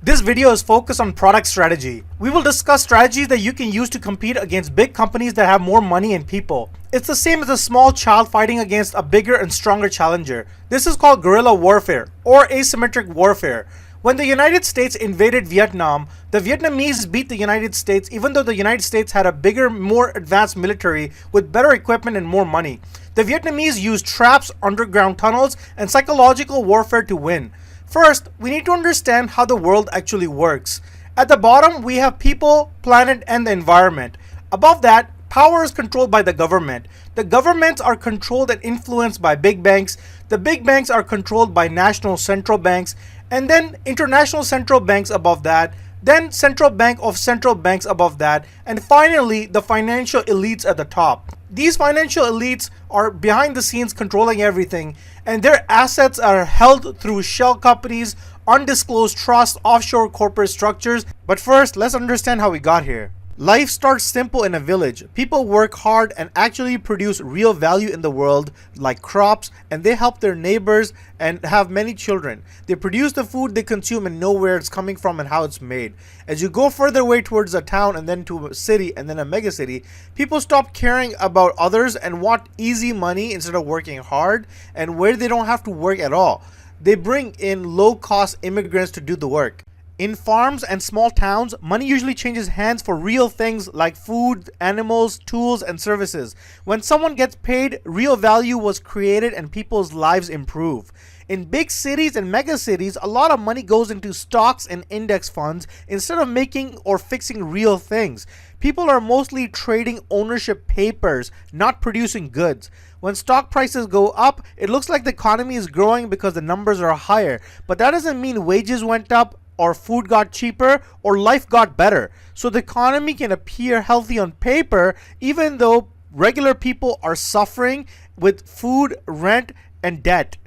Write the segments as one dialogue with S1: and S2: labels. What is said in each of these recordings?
S1: This video is focused on product strategy. We will discuss strategies that you can use to compete against big companies that have more money and people. It's the same as a small child fighting against a bigger and stronger challenger. This is called guerrilla warfare or asymmetric warfare. When the United States invaded Vietnam, the Vietnamese beat the United States even though the United States had a bigger, more advanced military with better equipment and more money. The Vietnamese used traps, underground tunnels, and psychological warfare to win. First, we need to understand how the world actually works. At the bottom, we have people, planet, and the environment. Above that, power is controlled by the government. The governments are controlled and influenced by big banks. The big banks are controlled by national central banks, and then international central banks above that, then central bank of central banks above that, and finally the financial elites at the top. These financial elites are behind the scenes controlling everything, and their assets are held through shell companies, undisclosed trusts, offshore corporate structures. But first, let's understand how we got here. Life starts simple in a village. People work hard and actually produce real value in the world, like crops, and they help their neighbors and have many children. They produce the food they consume and know where it's coming from and how it's made. As you go further away towards a town and then to a city and then a megacity, people stop caring about others and want easy money instead of working hard, and where they don't have to work at all. They bring in low-cost immigrants to do the work. In farms and small towns, money usually changes hands for real things like food, animals, tools, and services. When someone gets paid, real value was created and people's lives improve. In big cities and mega cities, a lot of money goes into stocks and index funds instead of making or fixing real things. People are mostly trading ownership papers, not producing goods. When stock prices go up, it looks like the economy is growing because the numbers are higher, but that doesn't mean wages went up, or food got cheaper, or life got better. So the economy can appear healthy on paper even though regular people are suffering with food, rent, and debt.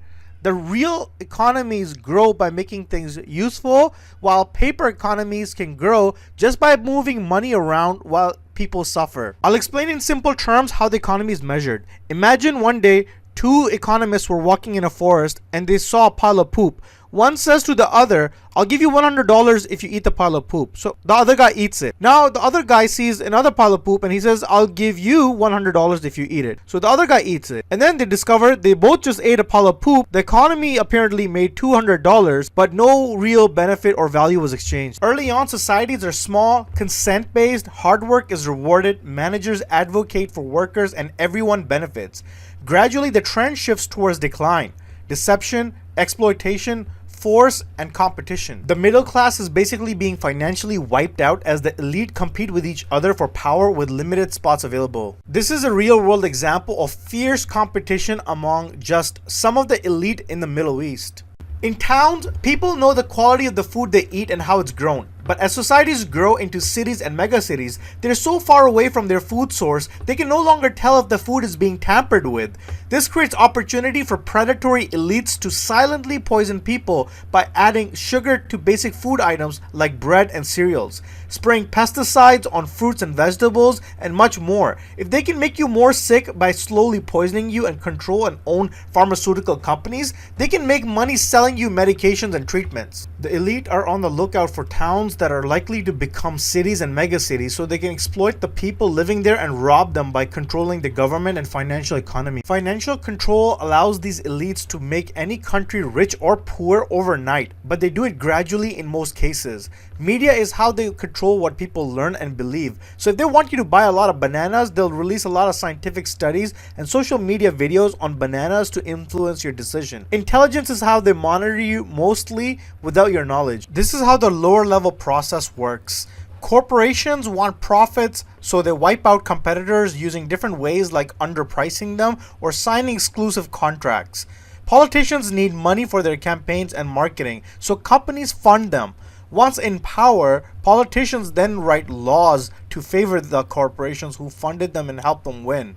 S1: The real economies grow by making things useful, while paper economies can grow just by moving money around while people suffer. I'll explain in simple terms how the economy is measured. Imagine one day two economists were walking in a forest and they saw a pile of poop. One says to the other, "I'll give you $100 if you eat the pile of poop." So the other guy eats it. Now the other guy sees another pile of poop and he says, "I'll give you $100 if you eat it." So the other guy eats it. And then they discover they both just ate a pile of poop. The economy apparently made $200, but no real benefit or value was exchanged. Early on, societies are small, consent-based, hard work is rewarded, managers advocate for workers, and everyone benefits. Gradually, the trend shifts towards decline, deception, exploitation, force, and competition. The middle class is basically being financially wiped out as the elite compete with each other for power with limited spots available. This is a real world example of fierce competition among just some of the elite in the Middle East. In towns, people know the quality of the food they eat and how it's grown. But as societies grow into cities and megacities, they're so far away from their food source, they can no longer tell if the food is being tampered with. This creates opportunity for predatory elites to silently poison people by adding sugar to basic food items like bread and cereals, spraying pesticides on fruits and vegetables, and much more. If they can make you more sick by slowly poisoning you and control and own pharmaceutical companies, they can make money selling you medications and treatments. The elite are on the lookout for towns that are likely to become cities and megacities so they can exploit the people living there and rob them by controlling the government and financial economy. Financial control allows these elites to make any country rich or poor overnight, but they do it gradually in most cases. Media is how they control what people learn and believe. So if they want you to buy a lot of bananas, they'll release a lot of scientific studies and social media videos on bananas to influence your decision. Intelligence is how they monitor you mostly without your knowledge. This is how the lower level process works. Corporations want profits, so they wipe out competitors using different ways like underpricing them or signing exclusive contracts. Politicians need money for their campaigns and marketing, so companies fund them. Once in power, politicians then write laws to favor the corporations who funded them and help them win.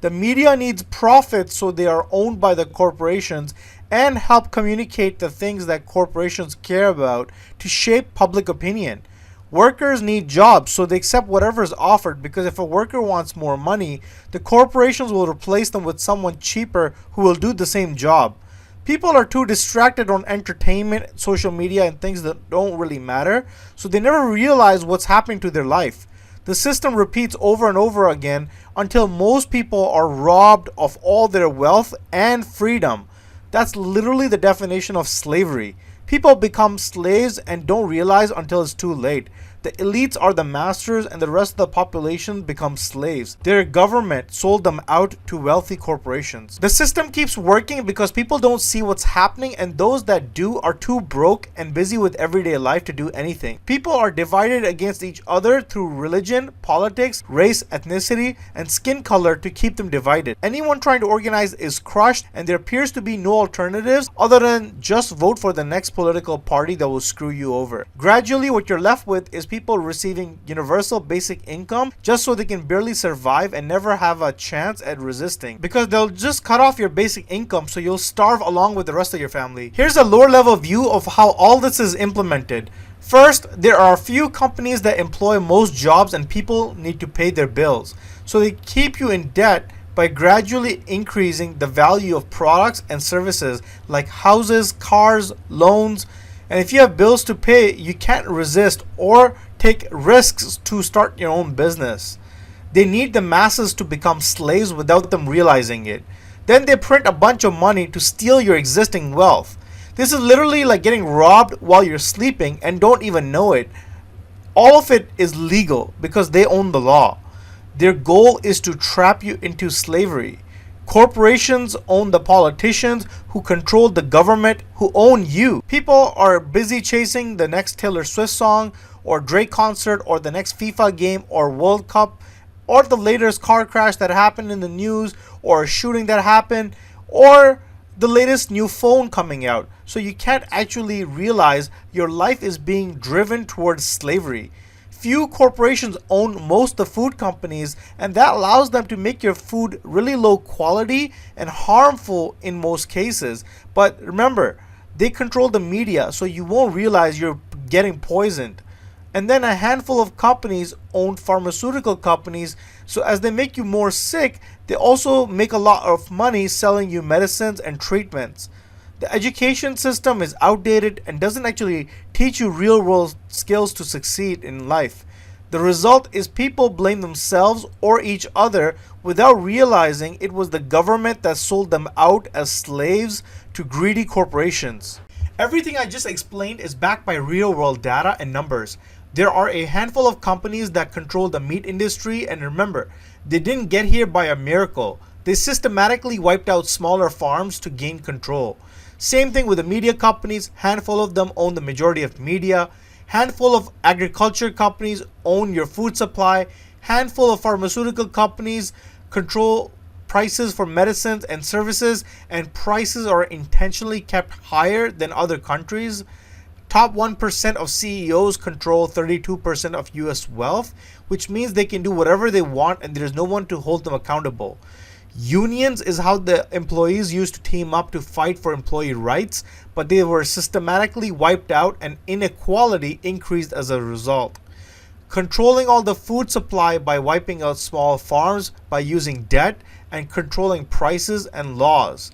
S1: The media needs profits, so they are owned by the corporations and help communicate the things that corporations care about to shape public opinion. Workers need jobs, so they accept whatever is offered, because if a worker wants more money, the corporations will replace them with someone cheaper who will do the same job. People are too distracted on entertainment, social media, and things that don't really matter, so they never realize what's happening to their life. The system repeats over and over again until most people are robbed of all their wealth and freedom. That's literally the definition of slavery. People become slaves and don't realize until it's too late. The elites are the masters and the rest of the population becomes slaves. Their government sold them out to wealthy corporations. The system keeps working because people don't see what's happening, and those that do are too broke and busy with everyday life to do anything. People are divided against each other through religion, politics, race, ethnicity, and skin color to keep them divided. Anyone trying to organize is crushed, and there appears to be no alternatives other than just vote for the next political party that will screw you over. Gradually, what you're left with is people receiving universal basic income just so they can barely survive and never have a chance at resisting, because they'll just cut off your basic income so you'll starve along with the rest of your family. Here's a lower level view of how all this is implemented. First, there are a few companies that employ most jobs and people need to pay their bills, so they keep you in debt by gradually increasing the value of products and services like houses, cars, loans. And if you have bills to pay, you can't resist or take risks to start your own business. They need the masses to become slaves without them realizing it. Then they print a bunch of money to steal your existing wealth. This is literally like getting robbed while you're sleeping and don't even know it. All of it is legal because they own the law. Their goal is to trap you into slavery. Corporations own the politicians who control the government who own you. People are busy chasing the next Taylor Swift song or Drake concert or the next FIFA game or World Cup or the latest car crash that happened in the news or a shooting that happened or the latest new phone coming out. So you can't actually realize your life is being driven towards slavery. Few corporations own most of the food companies, and that allows them to make your food really low quality and harmful in most cases. But remember, they control the media, so you won't realize you're getting poisoned. And then a handful of companies own pharmaceutical companies, so as they make you more sick, they also make a lot of money selling you medicines and treatments. The education system is outdated and doesn't actually teach you real-world skills to succeed in life. The result is people blame themselves or each other without realizing it was the government that sold them out as slaves to greedy corporations. Everything I just explained is backed by real-world data and numbers. There are a handful of companies that control the meat industry, and remember, they didn't get here by a miracle. They systematically wiped out smaller farms to gain control. Same thing with the media companies. Handful of them own the majority of media. Handful of agriculture companies own your food supply. Handful of pharmaceutical companies control prices for medicines and services, and prices are intentionally kept higher than other countries. Top 1% of CEOs control 32% of US wealth, which means they can do whatever they want and there's no one to hold them accountable. Unions is how the employees used to team up to fight for employee rights, but they were systematically wiped out and inequality increased as a result. Controlling all the food supply by wiping out small farms by using debt and controlling prices and laws.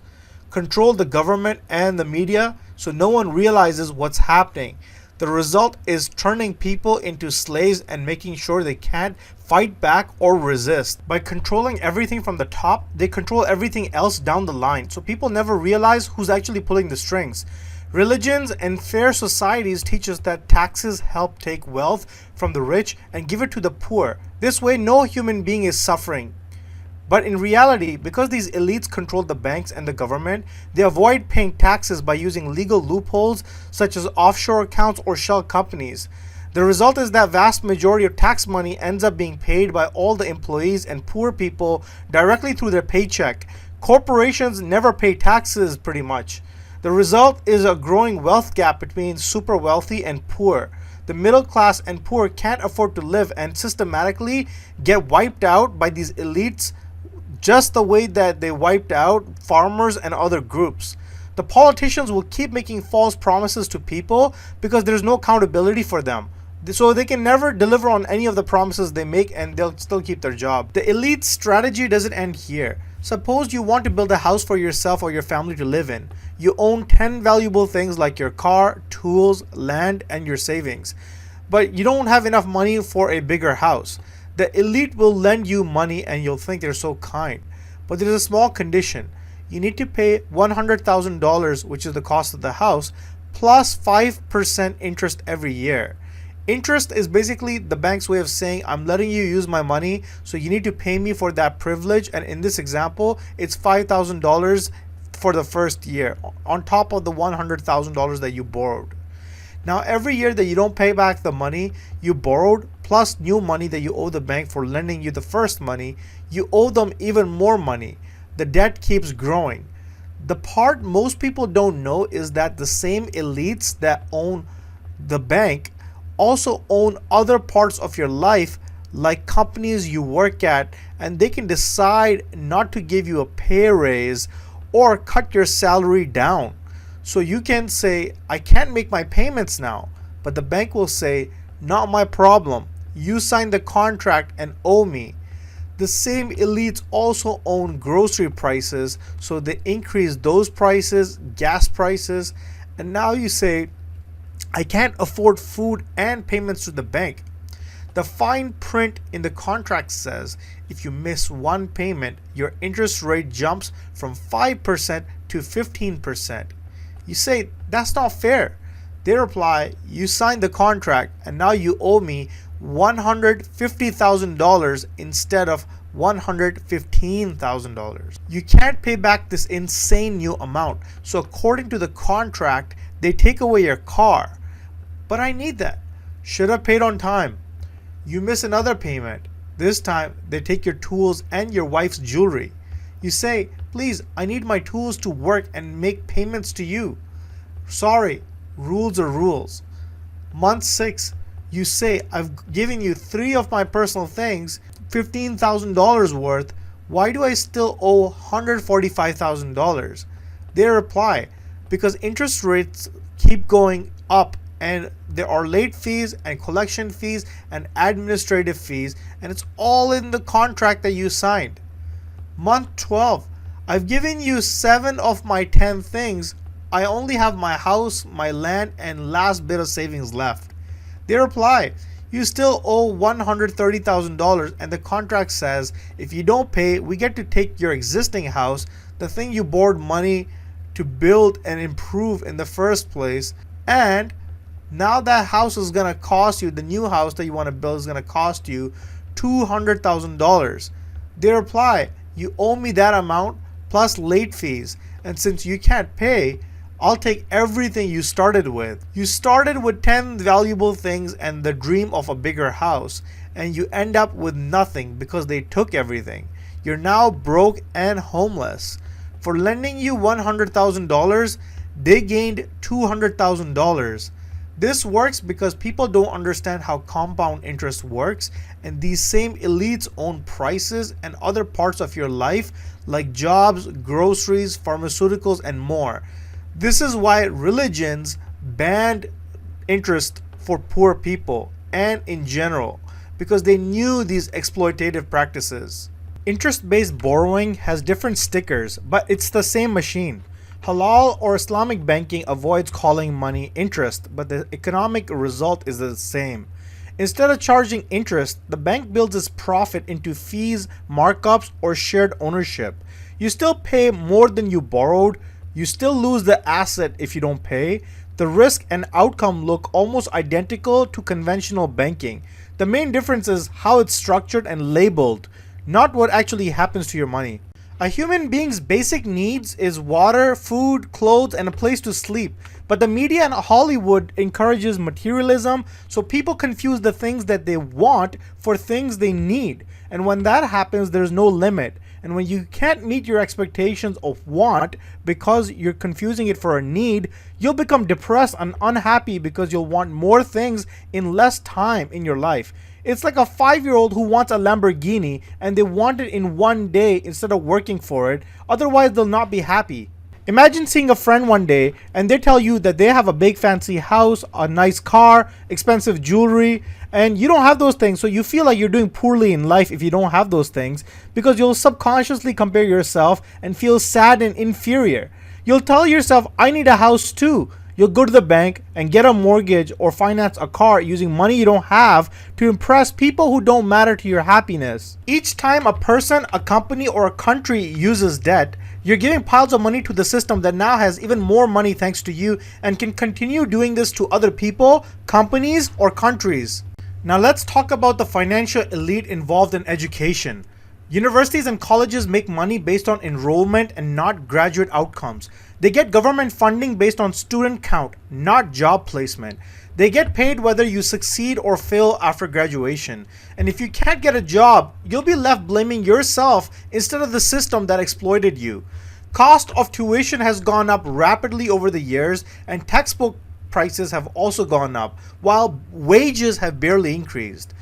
S1: Control the government and the media so no one realizes what's happening. The result is turning people into slaves and making sure they can't fight back or resist. By controlling everything from the top, they control everything else down the line, so people never realize who's actually pulling the strings. Religions and fair societies teach us that taxes help take wealth from the rich and give it to the poor. This way, no human being is suffering. But in reality, because these elites control the banks and the government, they avoid paying taxes by using legal loopholes such as offshore accounts or shell companies. The result is that vast majority of tax money ends up being paid by all the employees and poor people directly through their paycheck. Corporations never pay taxes pretty much. The result is a growing wealth gap between super wealthy and poor. The middle class and poor can't afford to live and systematically get wiped out by these elites, just the way that they wiped out farmers and other groups. The politicians will keep making false promises to people because there's no accountability for them. So they can never deliver on any of the promises they make and they'll still keep their job. The elite strategy doesn't end here. Suppose you want to build a house for yourself or your family to live in. You own 10 valuable things like your car, tools, land, and your savings. But you don't have enough money for a bigger house. The elite will lend you money and you'll think they're so kind. But there's a small condition. You need to pay $100,000, which is the cost of the house, plus 5% interest every year. Interest is basically the bank's way of saying, I'm letting you use my money, so you need to pay me for that privilege. And in this example, it's $5,000 for the first year, on top of the $100,000 that you borrowed. Now, every year that you don't pay back the money you borrowed, plus new money that you owe the bank for lending you the first money, you owe them even more money. The debt keeps growing. The part most people don't know is that the same elites that own the bank also own other parts of your life, like companies you work at, and they can decide not to give you a pay raise or cut your salary down. So you can say, I can't make my payments now, but the bank will say, not my problem. You signed the contract and owe me. The same elites also own grocery prices, so they increase those prices, gas prices, and now you say, I can't afford food and payments to the bank. The fine print in the contract says if you miss one payment, your interest rate jumps from 5% to 15%. You say, that's not fair. They reply, you signed the contract and now you owe me $150,000 instead of $115,000. You can't pay back this insane new amount. So according to the contract, they take away your car. But I need that. Should have paid on time. You miss another payment. This time, they take your tools and your wife's jewelry. You say, please, I need my tools to work and make payments to you. Sorry, rules are rules. Month 6, you say, I've given you 3 of my personal things, $15,000 worth. Why do I still owe $145,000? They reply, because interest rates keep going up and there are late fees and collection fees and administrative fees, and it's all in the contract that you signed. Month 12, I've given you 7 of my 10 things. I only have my house, my land, and last bit of savings left. They reply, you still owe $130,000, and the contract says if you don't pay, we get to take your existing house, the thing you borrowed money to build and improve in the first place, and now that house is going to cost you, the new house that you want to build is going to cost you $200,000. They reply, you owe me that amount plus late fees, and since you can't pay, I'll take everything you started with. You started with 10 valuable things and the dream of a bigger house, and you end up with nothing because they took everything. You're now broke and homeless. For lending you $100,000, they gained $200,000. This works because people don't understand how compound interest works, and these same elites own prices and other parts of your life like jobs, groceries, pharmaceuticals, and more. This is why religions banned interest for poor people and in general, because they knew these exploitative practices. Interest-based borrowing has different stickers, but it's the same machine. Halal or Islamic banking avoids calling money interest, but the economic result is the same. Instead of charging interest, the bank builds its profit into fees, markups, or shared ownership. You still pay more than you borrowed. You still lose the asset if you don't pay. The risk and outcome look almost identical to conventional banking. The main difference is how it's structured and labeled, not what actually happens to your money. A human being's basic needs is water, food, clothes, and a place to sleep. But the media and Hollywood encourages materialism, so people confuse the things that they want for things they need. And when that happens, there's no limit. And when you can't meet your expectations of want because you're confusing it for a need, you'll become depressed and unhappy because you'll want more things in less time in your life. It's like a 5-year-old who wants a Lamborghini and they want it in one day instead of working for it. Otherwise, they'll not be happy. Imagine seeing a friend one day and they tell you that they have a big fancy house, a nice car, expensive jewelry, and you don't have those things, so you feel like you're doing poorly in life if you don't have those things because you'll subconsciously compare yourself and feel sad and inferior. You'll tell yourself, I need a house too. You'll go to the bank and get a mortgage or finance a car using money you don't have to impress people who don't matter to your happiness. Each time a person, a company, or a country uses debt, you're giving piles of money to the system that now has even more money thanks to you and can continue doing this to other people, companies, or countries. Now let's talk about the financial elite involved in education. Universities and colleges make money based on enrollment and not graduate outcomes. They get government funding based on student count, not job placement. They get paid whether you succeed or fail after graduation. And if you can't get a job, you'll be left blaming yourself instead of the system that exploited you. Cost of tuition has gone up rapidly over the years, and textbook prices have also gone up, while wages have barely increased.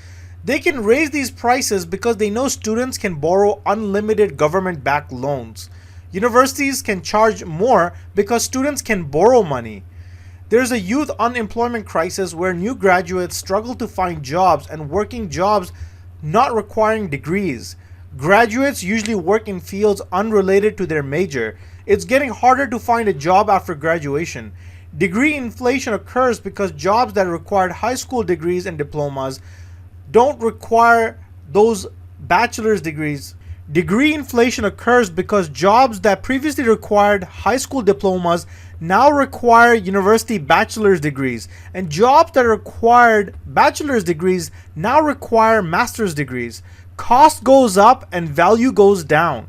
S1: They can raise these prices because they know students can borrow unlimited government-backed loans. Universities can charge more because students can borrow money. There's a youth unemployment crisis where new graduates struggle to find jobs and working jobs not requiring degrees. Graduates usually work in fields unrelated to their major. It's getting harder to find a job after graduation. Degree inflation occurs because jobs that required high school degrees and diplomas don't require those bachelor's degrees. Degree inflation occurs because jobs that previously required high school diplomas now require university bachelor's degrees, and jobs that required bachelor's degrees now require master's degrees. Cost goes up and value goes down.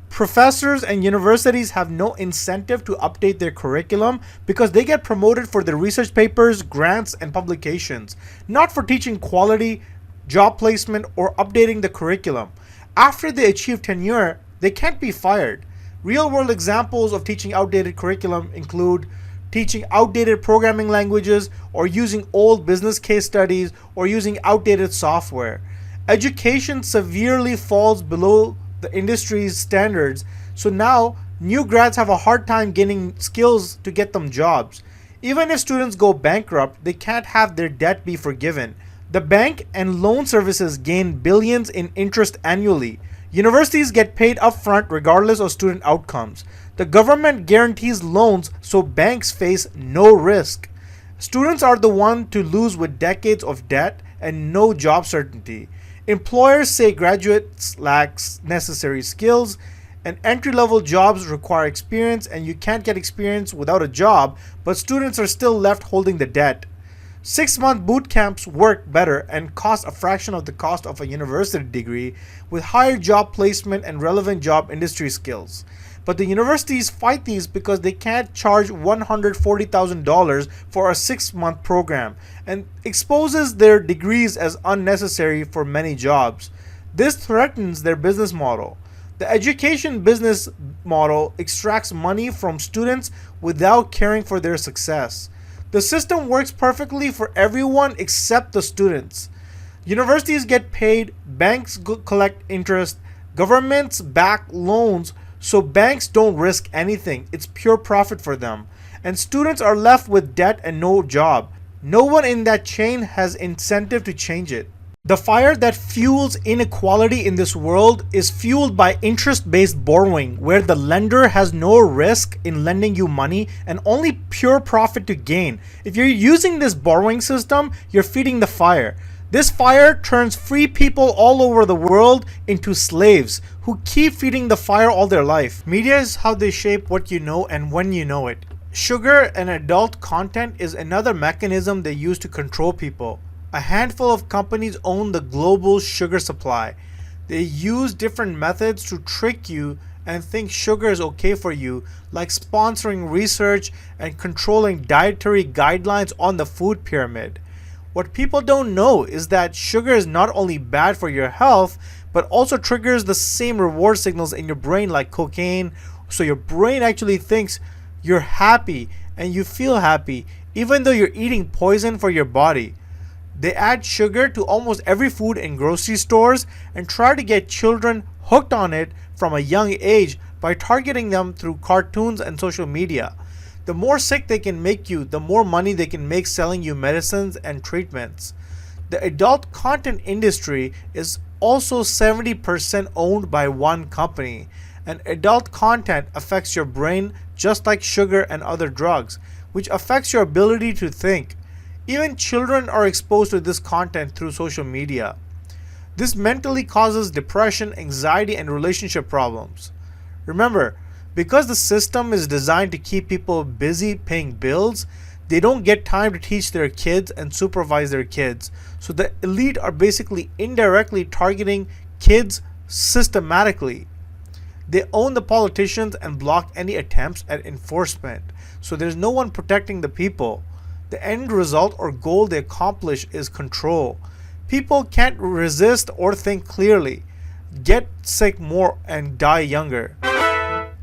S1: Professors and universities have no incentive to update their curriculum because they get promoted for their research papers, grants, and publications, not for teaching quality, job placement, or updating the curriculum. After they achieve tenure, they can't be fired. Real-world examples of teaching outdated curriculum include teaching outdated programming languages, or using old business case studies, or using outdated software. Education severely falls below the industry's standards, so now new grads have a hard time gaining skills to get them jobs. Even if students go bankrupt, they can't have their debt be forgiven. The bank and loan services gain billions in interest annually. Universities get paid upfront regardless of student outcomes. The government guarantees loans, so banks face no risk. Students are the one to lose with decades of debt and no job certainty. Employers say graduates lack necessary skills, and entry-level jobs require experience, and you can't get experience without a job, but students are still left holding the debt. 6-month boot camps work better and cost a fraction of the cost of a university degree with higher job placement and relevant job industry skills. But the universities fight these because they can't charge $140,000 for a 6-month program and exposes their degrees as unnecessary for many jobs. This threatens their business model. The education business model extracts money from students without caring for their success. The system works perfectly for everyone except the students. Universities get paid, banks collect interest, governments back loans, so banks don't risk anything. It's pure profit for them. And students are left with debt and no job. No one in that chain has incentive to change it. The fire that fuels inequality in this world is fueled by interest-based borrowing, where the lender has no risk in lending you money and only pure profit to gain. If you're using this borrowing system, you're feeding the fire. This fire turns free people all over the world into slaves who keep feeding the fire all their life. Media is how they shape what you know and when you know it. Sugar and adult content is another mechanism they use to control people. A handful of companies own the global sugar supply. They use different methods to trick you and think sugar is okay for you, like sponsoring research and controlling dietary guidelines on the food pyramid. What people don't know is that sugar is not only bad for your health, but also triggers the same reward signals in your brain like cocaine, so your brain actually thinks you're happy and you feel happy, even though you're eating poison for your body. They add sugar to almost every food in grocery stores and try to get children hooked on it from a young age by targeting them through cartoons and social media. The more sick they can make you, the more money they can make selling you medicines and treatments. The adult content industry is also 70% owned by one company, and adult content affects your brain just like sugar and other drugs, which affects your ability to think. Even children are exposed to this content through social media. This mentally causes depression, anxiety, and relationship problems. Remember, because the system is designed to keep people busy paying bills, they don't get time to teach their kids and supervise their kids. So the elite are basically indirectly targeting kids systematically. They own the politicians and block any attempts at enforcement. So there's no one protecting the people. The end result or goal they accomplish is control. People can't resist or think clearly, get sick more, and die younger.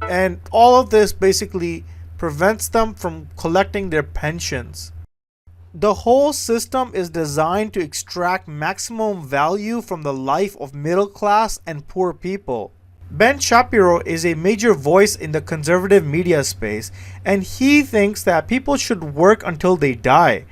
S1: And all of this basically prevents them from collecting their pensions. The whole system is designed to extract maximum value from the life of middle class and poor people. Ben Shapiro is a major voice in the conservative media space, and he thinks that people should work until they die.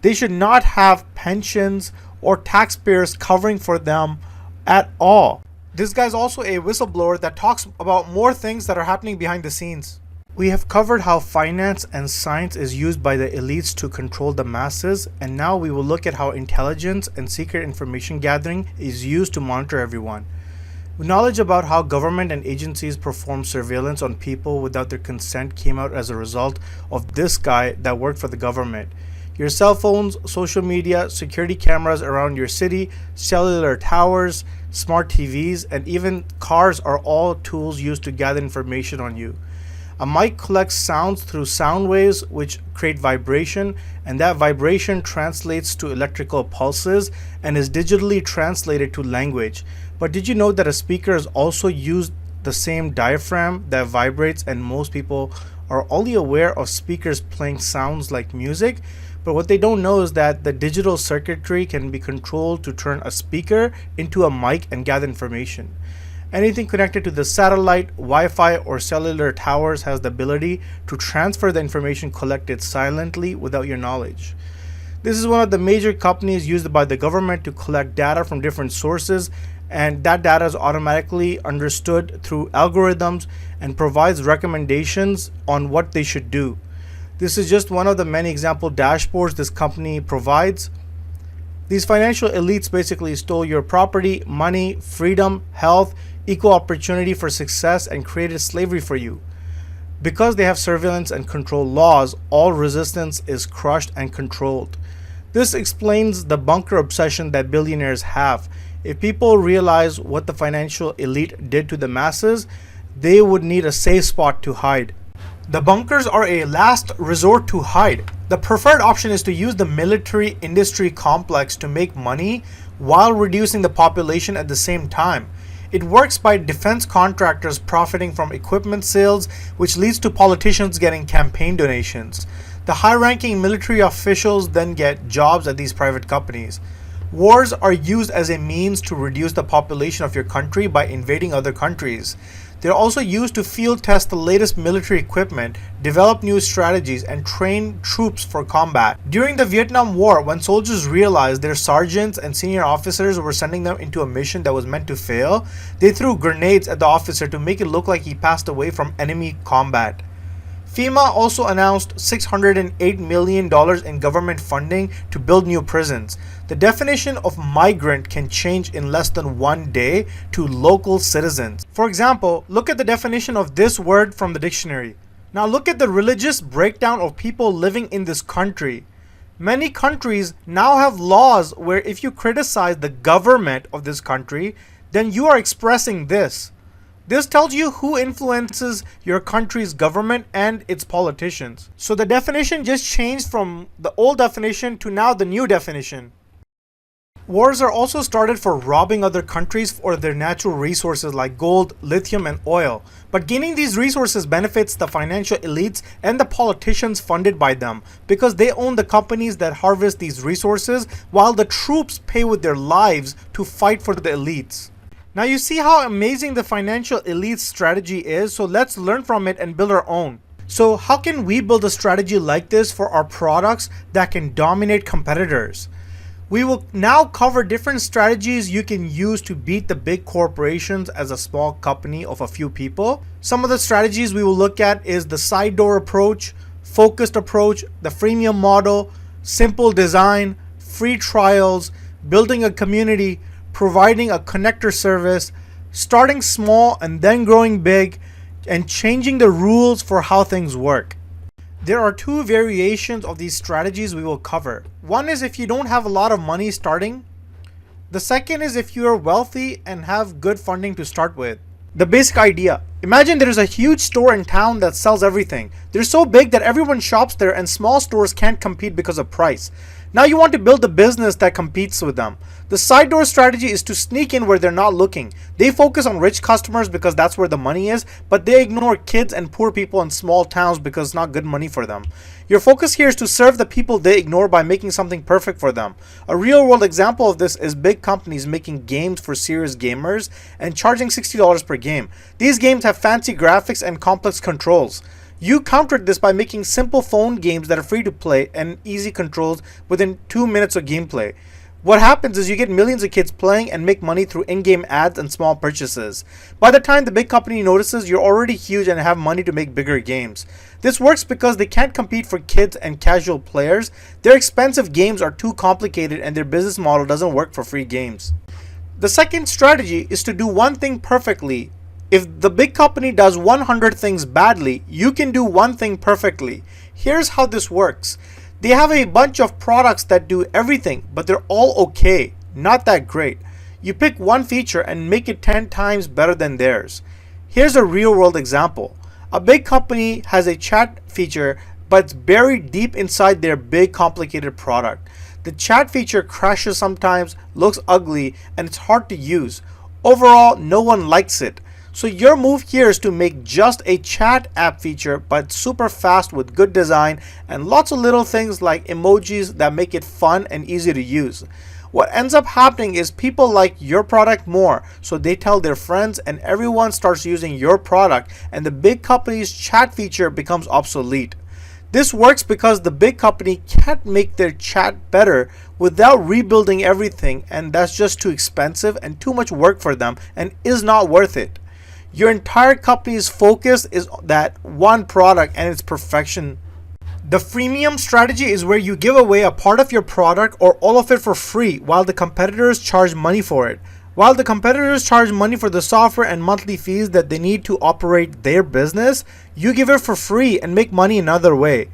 S1: They should not have pensions or taxpayers covering for them at all. This guy's also a whistleblower that talks about more things that are happening behind the scenes. We have covered how finance and science is used by the elites to control the masses, and now we will look at how intelligence and secret information gathering is used to monitor everyone. Knowledge about how government and agencies perform surveillance on people without their consent came out as a result of this guy that worked for the government. Your cell phones, social media, security cameras around your city, cellular towers, smart TVs, and even cars are all tools used to gather information on you. A mic collects sounds through sound waves which create vibration, and that vibration translates to electrical pulses and is digitally translated to language. But did you know that a speaker is also used the same diaphragm that vibrates, and most people are only aware of speakers playing sounds like music? But what they don't know is that the digital circuitry can be controlled to turn a speaker into a mic and gather information. Anything connected to the satellite, Wi-Fi, or cellular towers has the ability to transfer the information collected silently without your knowledge. This is one of the major companies used by the government to collect data from different sources, and that data is automatically understood through algorithms and provides recommendations on what they should do. This is just one of the many example dashboards this company provides. These financial elites basically stole your property, money, freedom, health, equal opportunity for success, and created slavery for you. Because they have surveillance and control laws, all resistance is crushed and controlled. This explains the bunker obsession that billionaires have. If people realize what the financial elite did to the masses, they would need a safe spot to hide. The bunkers are a last resort to hide. The preferred option is to use the military industry complex to make money while reducing the population at the same time. It works by defense contractors profiting from equipment sales, which leads to politicians getting campaign donations. The high-ranking military officials then get jobs at these private companies. Wars are used as a means to reduce the population of your country by invading other countries. They're also used to field test the latest military equipment, develop new strategies, and train troops for combat. During the Vietnam War, when soldiers realized their sergeants and senior officers were sending them into a mission that was meant to fail, they threw grenades at the officer to make it look like he passed away from enemy combat. FEMA also announced $608 million in government funding to build new prisons. The definition of migrant can change in less than 1 day to local citizens. For example, look at the definition of this word from the dictionary. Now look at the religious breakdown of people living in this country. Many countries now have laws where if you criticize the government of this country, then you are expressing this. This tells you who influences your country's government and its politicians. So the definition just changed from the old definition to now the new definition. Wars are also started for robbing other countries for their natural resources like gold, lithium, and oil. But gaining these resources benefits the financial elites and the politicians funded by them because they own the companies that harvest these resources while the troops pay with their lives to fight for the elites. Now you see how amazing the financial elite strategy is, so let's learn from it and build our own. So how can we build a strategy like this for our products that can dominate competitors? We will now cover different strategies you can use to beat the big corporations as a small company of a few people. Some of the strategies we will look at is the side door approach, focused approach, the freemium model, simple design, free trials, building a community, providing a connector service, starting small and then growing big, and changing the rules for how things work. There are two variations of these strategies we will cover. One is if you don't have a lot of money starting. The second is if you are wealthy and have good funding to start with. The basic idea. Imagine there is a huge store in town that sells everything. They're so big that everyone shops there and small stores can't compete because of price. Now you want to build a business that competes with them. The side door strategy is to sneak in where they're not looking. They focus on rich customers because that's where the money is, but they ignore kids and poor people in small towns because it's not good money for them. Your focus here is to serve the people they ignore by making something perfect for them. A real world example of this is big companies making games for serious gamers and charging $60 per game. These games have fancy graphics and complex controls. You countered this by making simple phone games that are free to play and easy controls within 2 minutes of gameplay. What happens is you get millions of kids playing and make money through in-game ads and small purchases. By the time the big company notices, you're already huge and have money to make bigger games. This works because they can't compete for kids and casual players. Their expensive games are too complicated and their business model doesn't work for free games. The second strategy is to do one thing perfectly. If the big company does 100 things badly, you can do one thing perfectly. Here's how this works. They have a bunch of products that do everything, but they're all okay, not that great. You pick one feature and make it 10 times better than theirs. Here's a real world example. A big company has a chat feature, but it's buried deep inside their big complicated product. The chat feature crashes sometimes, looks ugly, and it's hard to use. Overall, no one likes it. So your move here is to make just a chat app feature, but super fast with good design and lots of little things like emojis that make it fun and easy to use. What ends up happening is people like your product more, so they tell their friends and everyone starts using your product and the big company's chat feature becomes obsolete. This works because the big company can't make their chat better without rebuilding everything, and that's just too expensive and too much work for them and is not worth it. Your entire company's focus is that one product and its perfection. The freemium strategy is where you give away a part of your product or all of it for free while the competitors charge money for it. While the competitors charge money for the software and monthly fees that they need to operate their business, you give it for free and make money another way.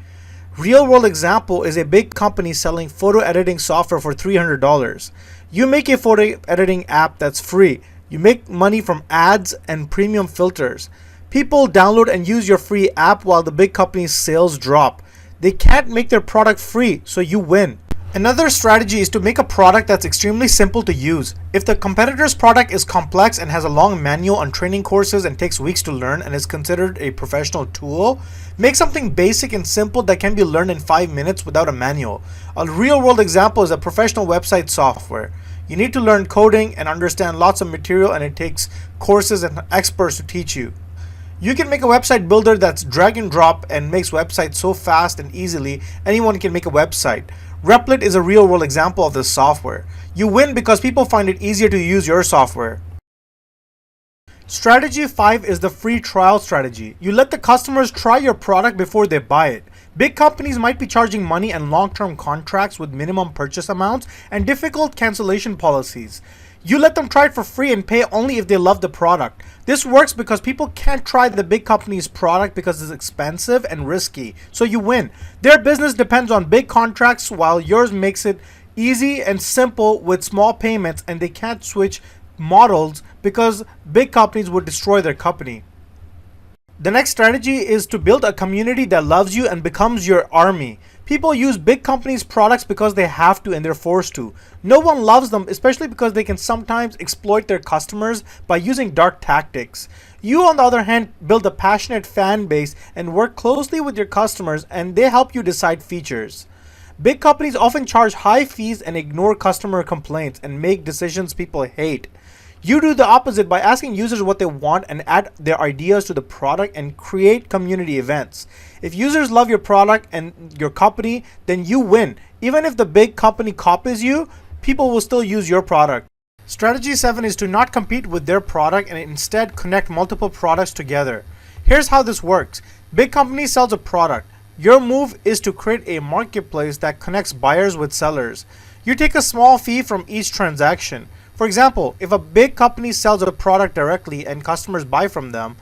S1: Real world example is a big company selling photo editing software for $300. You make a photo editing app that's free. You make money from ads and premium filters. People download and use your free app while the big company's sales drop. They can't make their product free, so you win. Another strategy is to make a product that's extremely simple to use. If the competitor's product is complex and has a long manual on training courses and takes weeks to learn and is considered a professional tool, make something basic and simple that can be learned in 5 minutes without a manual. A real world example is a professional website software. You need to learn coding and understand lots of material, and it takes courses and experts to teach you. You can make a website builder that's drag and drop and makes websites so fast and easily anyone can make a website. Replit is a real world example of this software. You win because people find it easier to use your software. Strategy 5 is the free trial strategy. You let the customers try your product before they buy it. Big companies might be charging money and long-term contracts with minimum purchase amounts and difficult cancellation policies. You let them try it for free and pay only if they love the product. This works because people can't try the big company's product because it's expensive and risky, so you win. Their business depends on big contracts while yours makes it easy and simple with small payments, and they can't switch models because big companies would destroy their company. The next strategy is to build a community that loves you and becomes your army. People use big companies' products because they have to and they're forced to. No one loves them, especially because they can sometimes exploit their customers by using dark tactics. You, on the other hand, build a passionate fan base and work closely with your customers, and they help you decide features. Big companies often charge high fees and ignore customer complaints and make decisions people hate. You do the opposite by asking users what they want and add their ideas to the product and create community events. If users love your product and your company, then you win. Even if the big company copies you, people will still use your product. Strategy 7 is to not compete with their product and instead connect multiple products together. Here's how this works. Big company sells a product. Your move is to create a marketplace that connects buyers with sellers. You take a small fee from each transaction. For example, if a big company sells a product directly and customers buy from them,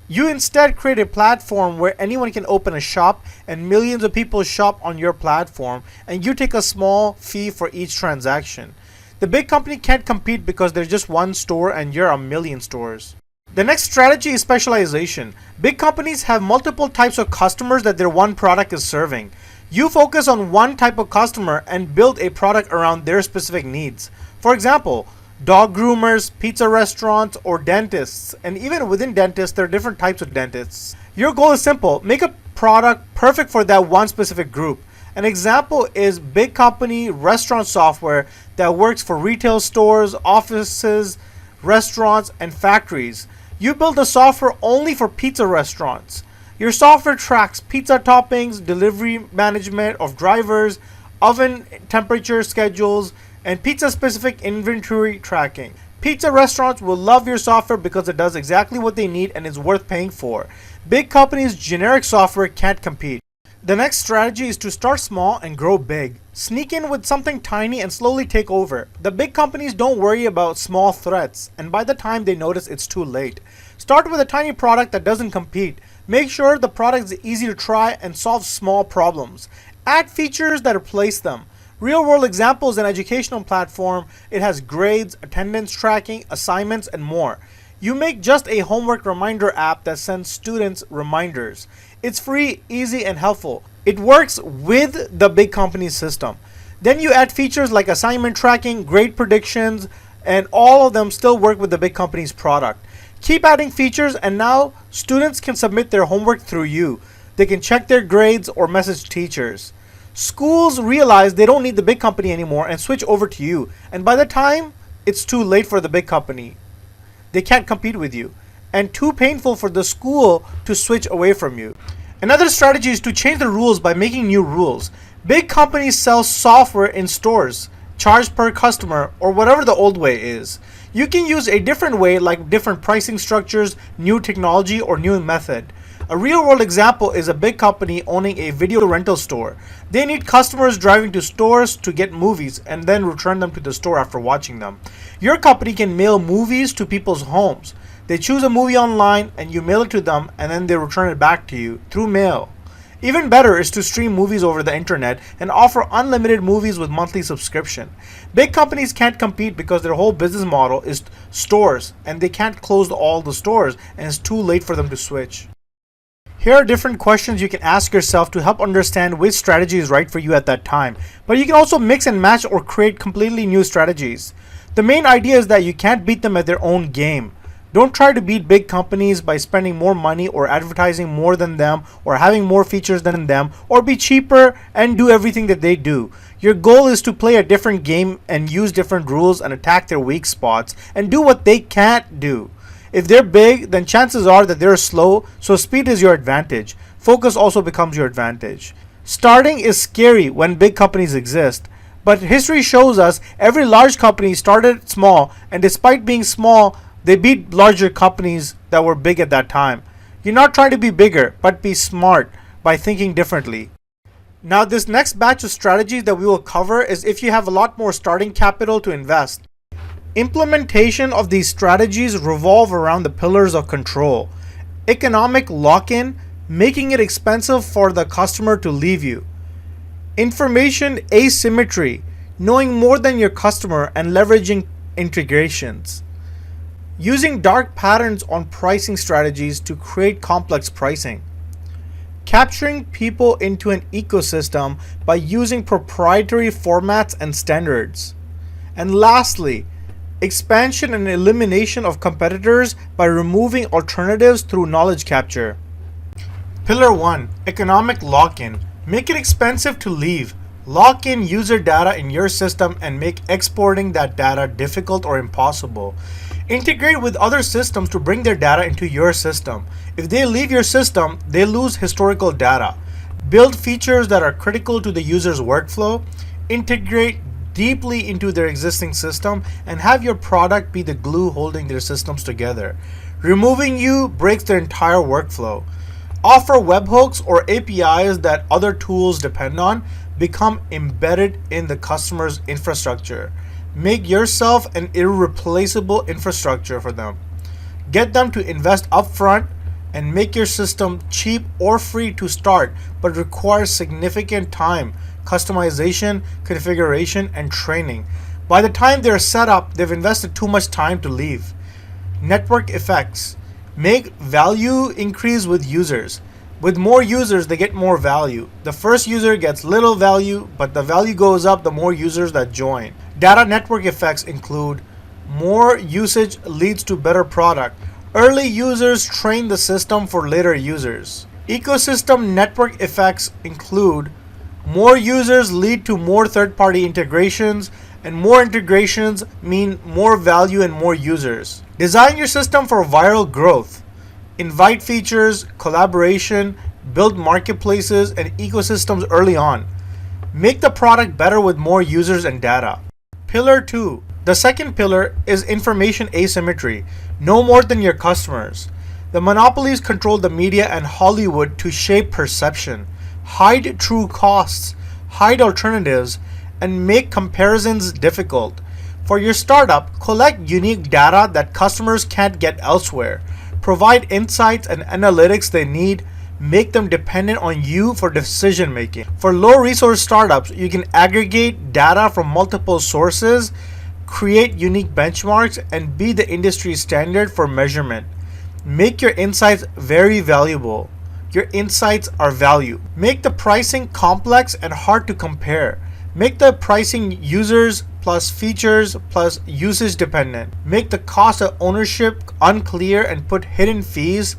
S1: you instead create a platform where anyone can open a shop and millions of people shop on your platform, and you take a small fee for each transaction. The big company can't compete because there's just one store and you're a million stores. The next strategy is specialization. Big companies have multiple types of customers that their one product is serving. You focus on one type of customer and build a product around their specific needs. For example, dog groomers, pizza restaurants, or dentists. And even within dentists, there are different types of dentists. Your goal is simple. Make a product perfect for that one specific group. An example is big company restaurant software that works for retail stores, offices, restaurants, and factories. You build the software only for pizza restaurants. Your software tracks pizza toppings, delivery management of drivers, oven temperature schedules, and pizza-specific inventory tracking. Pizza restaurants will love your software because it does exactly what they need and is worth paying for. Big companies' generic software can't compete. The next strategy is to start small and grow big. Sneak in with something tiny and slowly take over. The big companies don't worry about small threats, and by the time they notice, it's too late. Start with a tiny product that doesn't compete. Make sure the product is easy to try and solve small problems. Add features that replace them. Real-world examples in educational platform, it has grades, attendance tracking, assignments, and more. You make just a homework reminder app that sends students reminders. It's free, easy, and helpful. It works with the big company's system. Then you add features like assignment tracking, grade predictions, and all of them still work with the big company's product. Keep adding features, and now students can submit their homework through you. They can check their grades or message teachers. Schools realize they don't need the big company anymore and switch over to you. And by the time it's too late for the big company, they can't compete with you, and too painful for the school to switch away from you. Another strategy is to change the rules by making new rules. Big companies sell software in stores, charge per customer, or whatever the old way is. You can use a different way, like different pricing structures, new technology, or new method. A real-world example is a big company owning a video rental store. They need customers driving to stores to get movies and then return them to the store after watching them. Your company can mail movies to people's homes. They choose a movie online and you mail it to them, and then they return it back to you through mail. Even better is to stream movies over the internet and offer unlimited movies with monthly subscription. Big companies can't compete because their whole business model is stores, and they can't close all the stores, and it's too late for them to switch. Here are different questions you can ask yourself to help understand which strategy is right for you at that time. But you can also mix and match or create completely new strategies. The main idea is that you can't beat them at their own game. Don't try to beat big companies by spending more money or advertising more than them or having more features than them or be cheaper and do everything that they do. Your goal is to play a different game and use different rules and attack their weak spots and do what they can't do. If they're big, then chances are that they're slow, so speed is your advantage. Focus also becomes your advantage. Starting is scary when big companies exist, but history shows us every large company started small, and despite being small, they beat larger companies that were big at that time. You're not trying to be bigger, but be smart by thinking differently. Now, this next batch of strategies that we will cover is if you have a lot more starting capital to invest. Implementation of these strategies revolve around the pillars of control. Economic lock-in, making it expensive for the customer to leave you. Information asymmetry, knowing more than your customer and leveraging integrations. Using dark patterns on pricing strategies to create complex pricing. Capturing people into an ecosystem by using proprietary formats and standards. And lastly, expansion and elimination of competitors by removing alternatives through knowledge capture. Pillar 1. Economic lock-in. Make it expensive to leave. Lock in user data in your system and make exporting that data difficult or impossible. Integrate with other systems to bring their data into your system. If they leave your system, they lose historical data. Build features that are critical to the user's workflow. Integrate deeply into their existing system and have your product be the glue holding their systems together. Removing you breaks their entire workflow. Offer webhooks or APIs that other tools depend on. Become embedded in the customer's infrastructure. Make yourself an irreplaceable infrastructure for them. Get them to invest upfront and make your system cheap or free to start, but requires significant time, customization, configuration, and training. By the time they're set up, they've invested too much time to leave. Network effects. Make value increase with users. With more users, they get more value. The first user gets little value, but the value goes up the more users that join. Data network effects include more usage leads to better product. Early users train the system for later users. Ecosystem network effects include more users lead to more third-party integrations, and more integrations mean more value and more users. Design your system for viral growth. Invite features, collaboration, build marketplaces and ecosystems early on. Make the product better with more users and data. Pillar 2. The second pillar is information asymmetry. No more than your customers. The monopolies control the media and Hollywood to shape perception, hide true costs, hide alternatives, and make comparisons difficult. For your startup, collect unique data that customers can't get elsewhere. Provide insights and analytics they need. Make them dependent on you for decision making. For low resource startups, you can aggregate data from multiple sources, create unique benchmarks, and be the industry standard for measurement. Make your insights very valuable. Your insights are value. Make the pricing complex and hard to compare. Make the pricing users plus features plus usage dependent. Make the cost of ownership unclear and put hidden fees,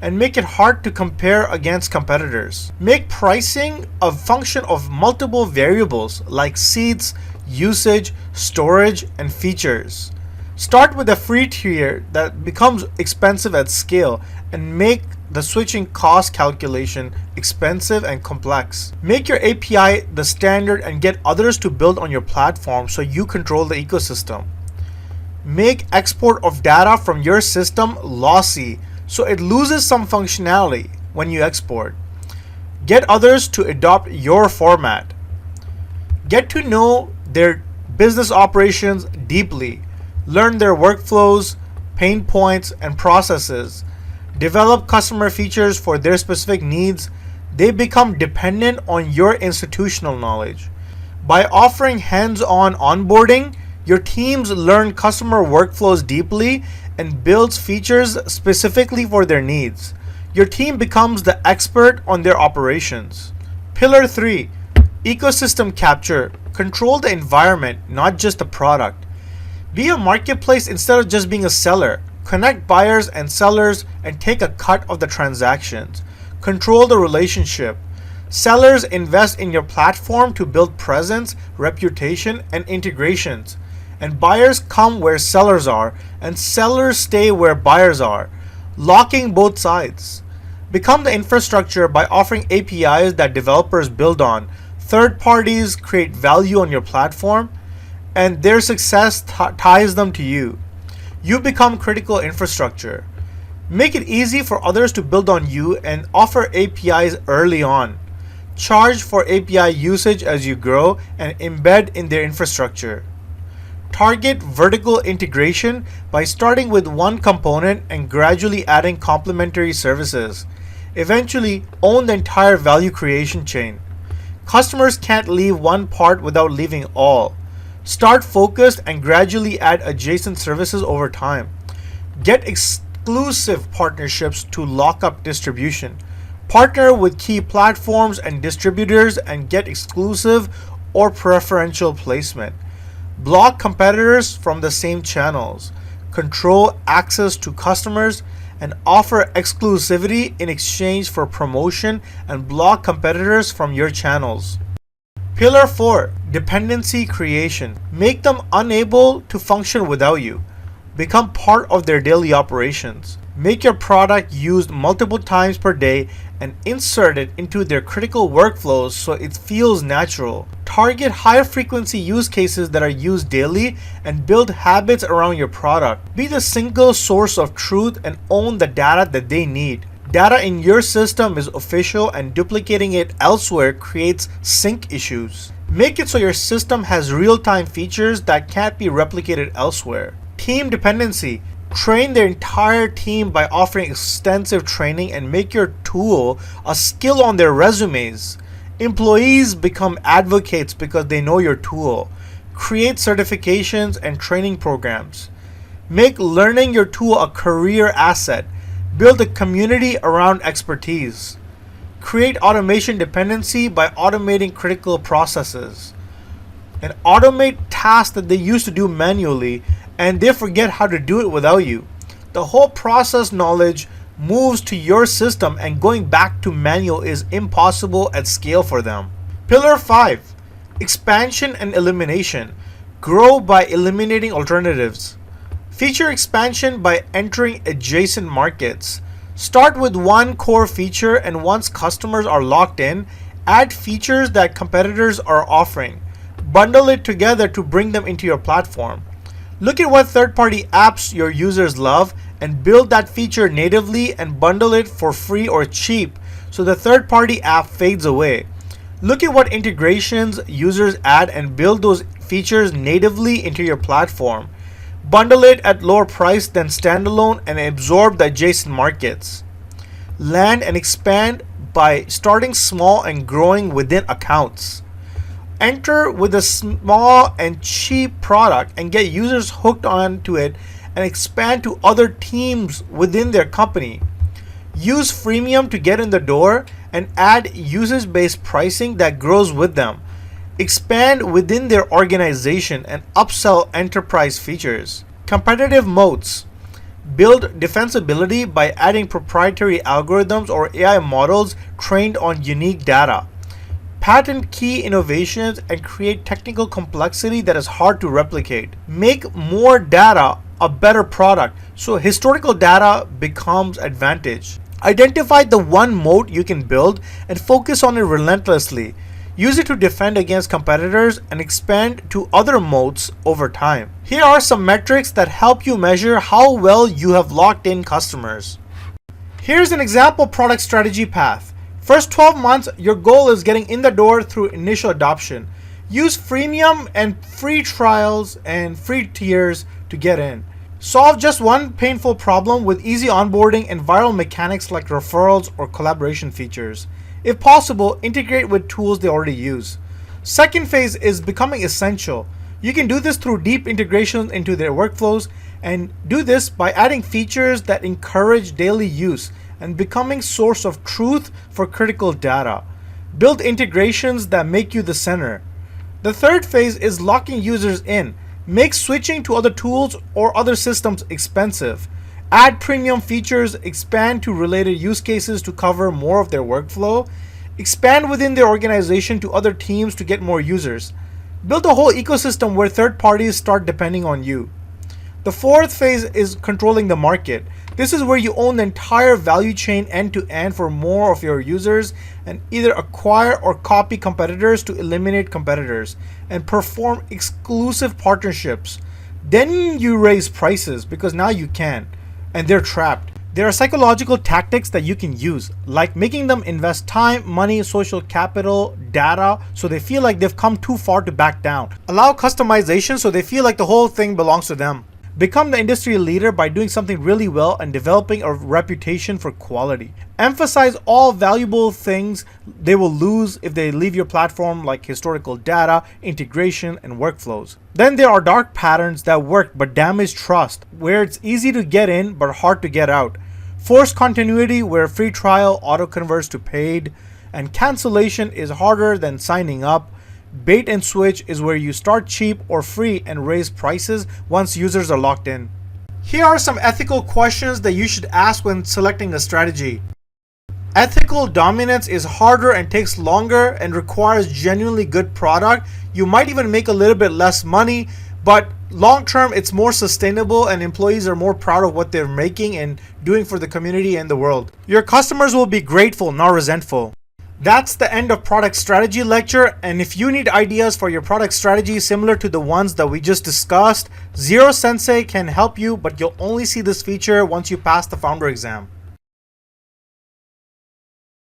S1: and make it hard to compare against competitors. Make pricing a function of multiple variables like seats, usage, storage, and features. Start with a free tier that becomes expensive at scale and make the switching cost calculation expensive and complex. Make your API the standard and get others to build on your platform so you control the ecosystem. Make export of data from your system lossy so it loses some functionality when you export. Get others to adopt your format. Get to know their business operations deeply. Learn their workflows, pain points, and processes. Develop customer features for their specific needs. They become dependent on your institutional knowledge. By offering hands-on onboarding, your teams learn customer workflows deeply and builds features specifically for their needs. Your team becomes the expert on their operations. Pillar 3. Ecosystem capture. Control the environment, not just the product. Be a marketplace instead of just being a seller. Connect buyers and sellers and take a cut of the transactions. Control the relationship. Sellers invest in your platform to build presence, reputation, and integrations. And buyers come where sellers are, and sellers stay where buyers are, locking both sides. Become the infrastructure by offering APIs that developers build on. Third parties create value on your platform, and their success ties them to you. You become critical infrastructure. Make it easy for others to build on you and offer APIs early on. Charge for API usage as you grow and embed in their infrastructure. Target vertical integration by starting with one component and gradually adding complementary services. Eventually, own the entire value creation chain. Customers can't leave one part without leaving all. Start focused and gradually add adjacent services over time. Get exclusive partnerships to lock up distribution. Partner with key platforms and distributors and get exclusive or preferential placement. Block competitors from the same channels. Control access to customers and offer exclusivity in exchange for promotion and block competitors from your channels. Pillar 4. Dependency creation. Make them unable to function without you. become part of their daily operations. Make your product used multiple times per day and insert it into their critical workflows so it feels natural. Target higher frequency use cases that are used daily and build habits around your product. Be the single source of truth and own the data that they need. Data in your system is official, and duplicating it elsewhere creates sync issues. Make it so your system has real-time features that can't be replicated elsewhere. Team dependency. Train their entire team by offering extensive training and make your tool a skill on their resumes. Employees become advocates because they know your tool. Create certifications and training programs. Make learning your tool a career asset. Build a community around expertise. Create automation dependency by automating critical processes. And automate tasks that they used to do manually and they forget how to do it without you. The whole process knowledge moves to your system, and going back to manual is impossible at scale for them. Pillar 5. Expansion and elimination. Grow by eliminating alternatives. Feature expansion by entering adjacent markets. Start with one core feature, and once customers are locked in, add features that competitors are offering. Bundle it together to bring them into your platform. Look at what third-party apps your users love and build that feature natively and bundle it for free or cheap so the third-party app fades away. Look at what integrations users add and build those features natively into your platform. Bundle it at lower price than standalone and absorb the adjacent markets. Land and expand by starting small and growing within accounts. Enter with a small and cheap product and get users hooked onto it and expand to other teams within their company. Use freemium to get in the door and add usage-based pricing that grows with them. Expand within their organization and upsell enterprise features. Competitive moats. Build defensibility by adding proprietary algorithms or AI models trained on unique data. Patent key innovations and create technical complexity that is hard to replicate. Make more data a better product so historical data becomes advantage. Identify the one moat you can build and focus on it relentlessly. Use it to defend against competitors and expand to other moats over time. Here are some metrics that help you measure how well you have locked in customers. Here's an example product strategy path. First 12 months, your goal is getting in the door through initial adoption. Use freemium and free trials and free tiers to get in. Solve just one painful problem with easy onboarding and viral mechanics like referrals or collaboration features. If possible, integrate with tools they already use. Second phase is becoming essential. You can do this through deep integrations into their workflows, and do this by adding features that encourage daily use and becoming source of truth for critical data. Build integrations that make you the center. The third phase is locking users in. Make switching to other tools or other systems expensive. Add premium features, expand to related use cases to cover more of their workflow. Expand within their organization to other teams to get more users. Build a whole ecosystem where third parties start depending on you. The fourth phase is controlling the market. This is where you own the entire value chain end to end for more of your users and either acquire or copy competitors to eliminate competitors and perform exclusive partnerships. Then you raise prices because now you can, and they're trapped. There are psychological tactics that you can use, like making them invest time, money, social capital, data, so they feel like they've come too far to back down. Allow customization so they feel like the whole thing belongs to them. Become the industry leader by doing something really well and developing a reputation for quality. Emphasize all valuable things they will lose if they leave your platform, like historical data, integration, and workflows. Then there are dark patterns that work but damage trust, where it's easy to get in but hard to get out. Forced continuity, where free trial auto converts to paid, and cancellation is harder than signing up. Bait and switch is where you start cheap or free and raise prices once users are locked in. Here are some ethical questions that you should ask when selecting a strategy. Ethical dominance is harder and takes longer and requires genuinely good product. You might even make a little bit less money, but Long term, it's more sustainable and employees are more proud of what they're making and doing for the community and the world. Your customers will be grateful, not resentful. That's the end of product strategy lecture, and if you need ideas for your product strategy similar to the ones that we just discussed, Zero Sensei can help you, but you'll only see this feature once you pass the founder exam.